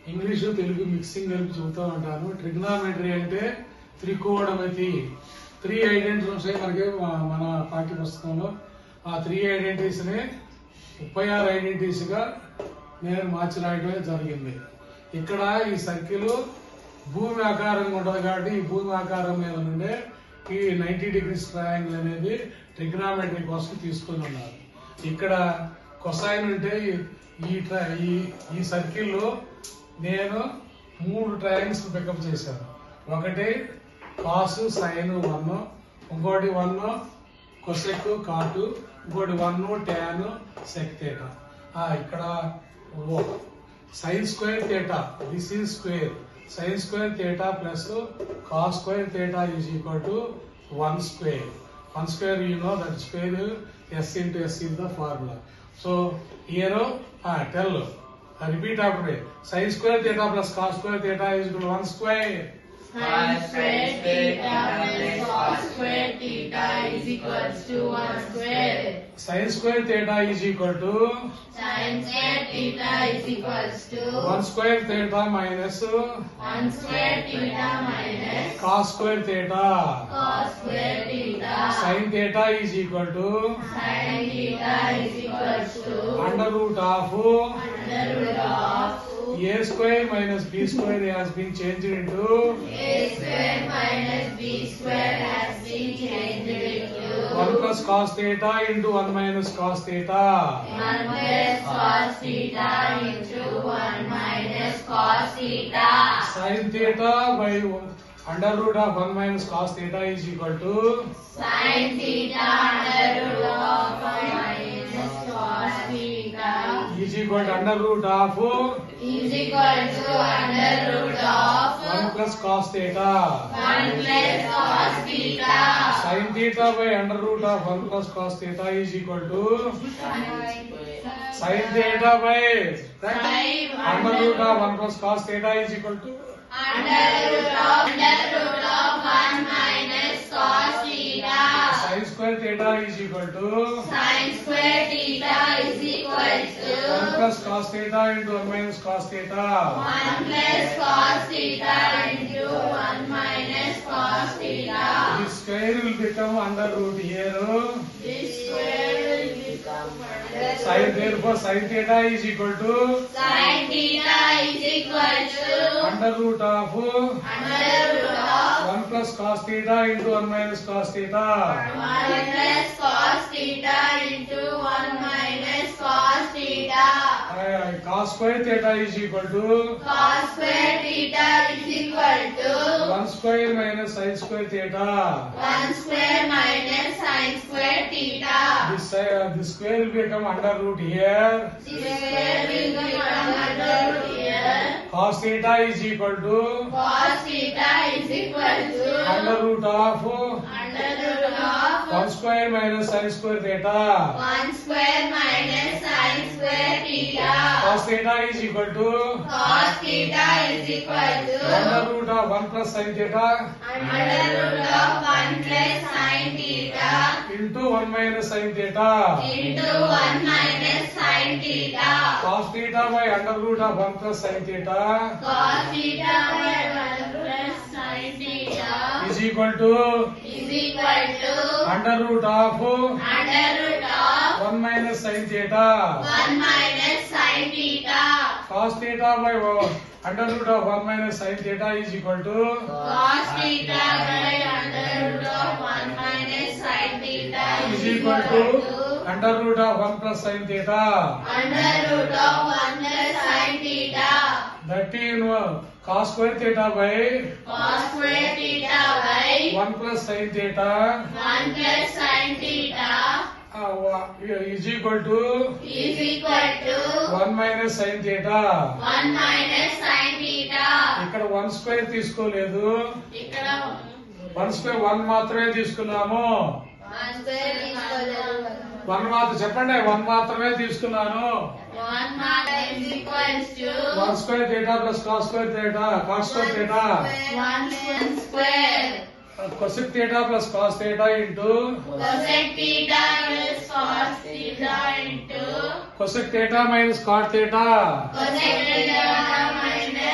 English Telugu mixing కలిపి చెబుతూ ఉంటాను. ట్రిగ్నామెట్రీ అంటే త్రికోణమితి. 3 ఐడెంటిటీస్ ఉంటాయి మనకి మన పాఠ్య పుస్తకంలో. ఆ 3 ఐడెంటిటీస్ ని 36 ఐడెంటిటీస్ గా నేను మార్చి రాయడమే జరిగింది. ఇక్కడ ఈ సర్కిల్ భూమి ఆకారంగా ఉంటుంది కాబట్టి ఈ భూమి ఆకారం మీద నుండే ఈ 90 degrees ట్రయాంగిల్ అనేది ట్రిగ్నామెట్రీ కోసం తీసుకొని ఉన్నారు. ఇక్కడ కొసైన్ ఉంటే ఈ సర్కిల్లో నేను 3 ట్రయాంగిల్స్ పికప్ చేశాను. ఒకటి కాసు సైన్ 1, ఇంకోటి 1 కొసెక్ కాటు, ఇంకోటి 1 టాన్ సెక్ థీటా. ఇక్కడ sine square theta, this is square. sin square theta plus cos square theta is equal to 1 square. 1 square, you know that square s into s is the formula. So here tell, repeat after me. Sin square theta plus cos square theta is equal to 1 square. Sin square theta plus cos square theta is equals to 1 square. Sin square theta is equal to Sin square theta is equals to 1 square theta minus 1 square theta minus cos square theta. cos square theta. Sin theta is equal to Sin theta is equals to under root of a square minus b square has been changed into a square minus b square has been changed into 1 plus cos theta into 1 minus cos theta. 1 plus cos theta into 1 minus cos theta. Sin theta by under root of 1 minus cos theta is equal to Sin theta under root of 1 minus cos theta is equal to under root of is equal to under root of 1 plus cos theta. 1 plus cos theta. Sin theta by under root of 1 plus cos theta is equal to sin theta by under root of 1 plus cos theta is equal to Under root of 1 minus cos theta. sin square theta is equal to Sin square theta is equal to 1 plus cos theta into 1 minus cos theta. 1 plus cos theta into 1 minus cos theta. This square will become under root here. This square will become under Sin, therefore sin theta is equal to Sin theta is equal to under root of under root of 1 plus cos theta into 1 minus cos theta. 1 plus cos theta into 1 minus cos theta. Cos square theta is equal to Cos square theta is equal to 1 square minus sin square theta. 1 square minus sin square theta. This square will become under root here. This square will become under root here. Cos theta is equal to Cos theta is equal to under root of under root of 1 square minus sin square theta. 1 square minus sin square theta. Cos theta is equal to Cos theta is equal to under root of 1 plus sin theta under root of 1 plus sin theta into 1 minus sin theta. into 1 minus sin theta. Cos theta by under root of 1 plus sin theta Cos theta by 1 plus sin theta is equal to is equal to under root of under root of 1 minus sin theta. 1 minus sin theta. Cos theta by under root of 1 minus sin theta is equal to Cos theta by under root of 1 minus sin theta is equal to under root of 1 plus sin theta. under root of 1 plus sin theta. 13 cos square theta by Cos square theta by 1 plus sin theta 1 plus sin theta is equal to is equal to 1 minus sin theta. 1 minus sin theta. ఇక్కడ 1 square తీసుకోలేదు, ఇక్కడ 1 square 1 మాత్రమే తీసుకున్నాము. 1 square తీసుకోలేదు. 1 మాత్రం చెప్పండి, 1 మాత్రమే తీసుకున్నాను. 1 minus is equals to 1 square theta plus cos square theta, cos square theta 1 square cosec theta plus cos theta into cosec theta plus cos theta into cosec theta minus cot theta. cosec theta minus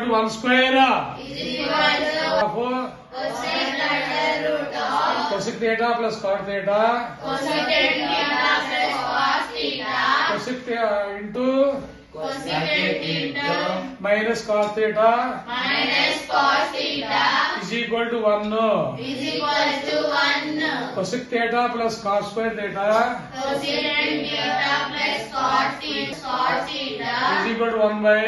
to 1 square is equal to of cosec under root of cosec theta plus cot theta cosecant theta plus cos theta cosec into cosecant theta minus cos theta minus cos theta is equal to 1. is equal to 1. Cosec theta plus cos square theta Cosecant theta plus cot theta is equal to 1 by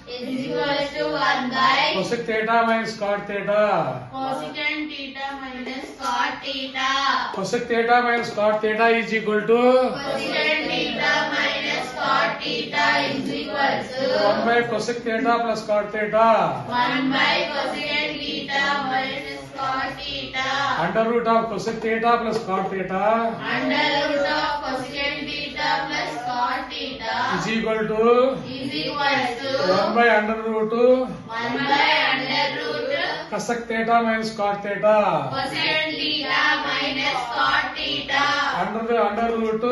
is equal to 1 by cosec theta minus cot theta. cosecant theta minus cot theta. Cosec theta minus cot theta is equal to Cosecant theta minus cot theta is equal to 1 by cosec theta plus cot theta 1 by cosecant theta minus cot theta under root of cosec theta plus cot theta under root of cosecant theta plus cot theta is equal to is equal to 1 by under root 1 by under root cosec theta minus cot theta cosecant theta minus cot theta under root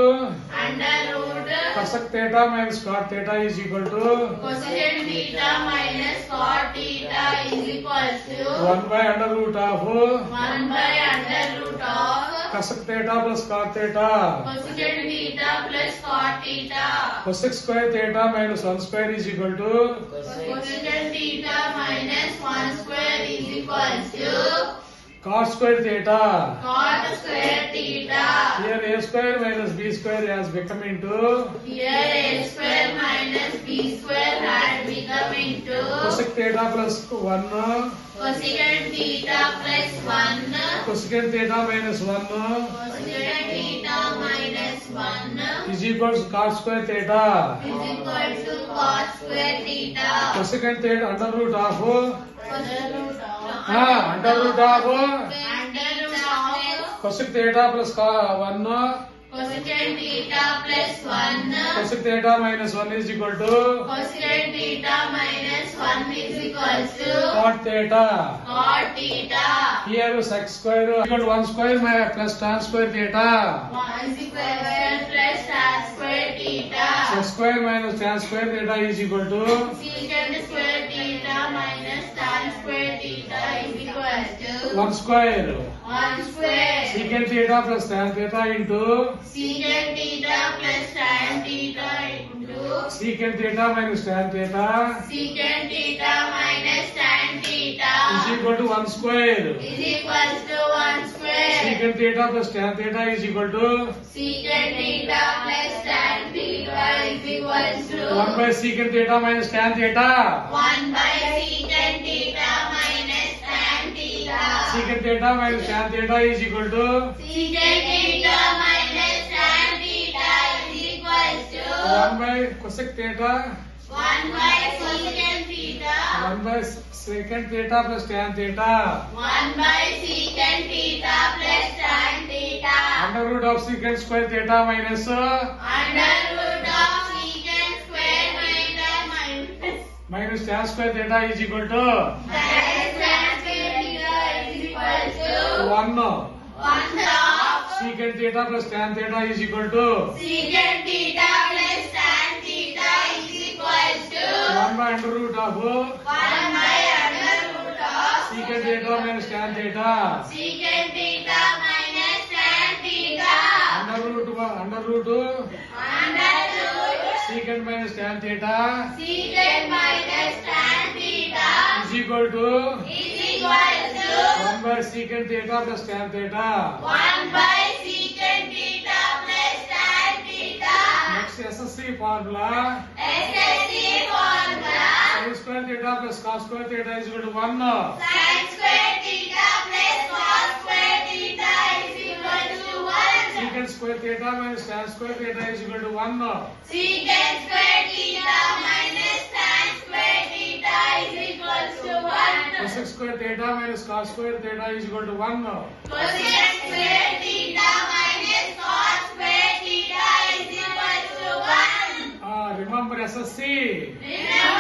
under root cosec theta minus cot theta is equal to cosecant theta minus cot theta is equal to 1 by under root of 1 by under root of cosec theta plus cot theta cosecant theta plus cot theta. cosec square theta minus 1 square is equal to Cosecant theta minus 1 square is equal to cot square theta. cot square theta. Here a square minus b square has become into Here a square minus b square had become into cosec theta plus 1 cosecant theta plus 1 cosecant theta minus 1 cosecant theta minus 1 is equal to cot square theta. is equal to cot square theta. Cosecant theta under root of Under root of under root of under root of cosec theta plus 1 cosecant theta plus 1 cosec theta minus 1 is equal to cosecant theta minus 1 is equal to cot theta. cot theta. Here sec square equal to 1 square plus tan square theta. 1 is equal plus tan square theta. Sec square minus tan square theta is equal to Secant square theta minus tan square theta is equal to 1 square. 1 square. Secant theta plus tan theta into Secant theta plus tan theta into secant theta minus tan theta secant theta minus tan theta is equal to 1 square. is equal to 1 square. Secant theta plus tan theta is equal to Secant theta plus tan theta is equal to 1 by secant theta minus tan theta. 1 by secant theta minus tan theta. Secant theta minus tan theta is equal to Secant theta minus tan theta is equal to 1 by cosec theta 1 by secant theta 1 by secant theta plus tan theta 1 by secant theta plus tan theta under root of secant square theta minus under root of secant square minus tan square theta is equal to tan square theta is equal to 1. 1 of Secant theta plus tan theta is equal to secant theta plus tan theta is equal to 1 by under root of 1 by under root of secant theta minus tan theta secant theta minus tan theta under root under root secant minus tan theta secant minus tan theta is equal to is equal to 1 by secant theta plus tan theta. 1 by secant theta plus tan theta. Next SSC formula SSC formula sin square theta plus cos square theta is equal to 1. sin square theta plus cos square theta is equal to 1. Secant square theta minus tan square theta is equal to 1. Secant square theta minus tan square theta is equal to 1. Cosec square theta minus cos square theta is equal to 1. Cosec square theta minus cos square theta is equal to 1. Remember SSC. Remember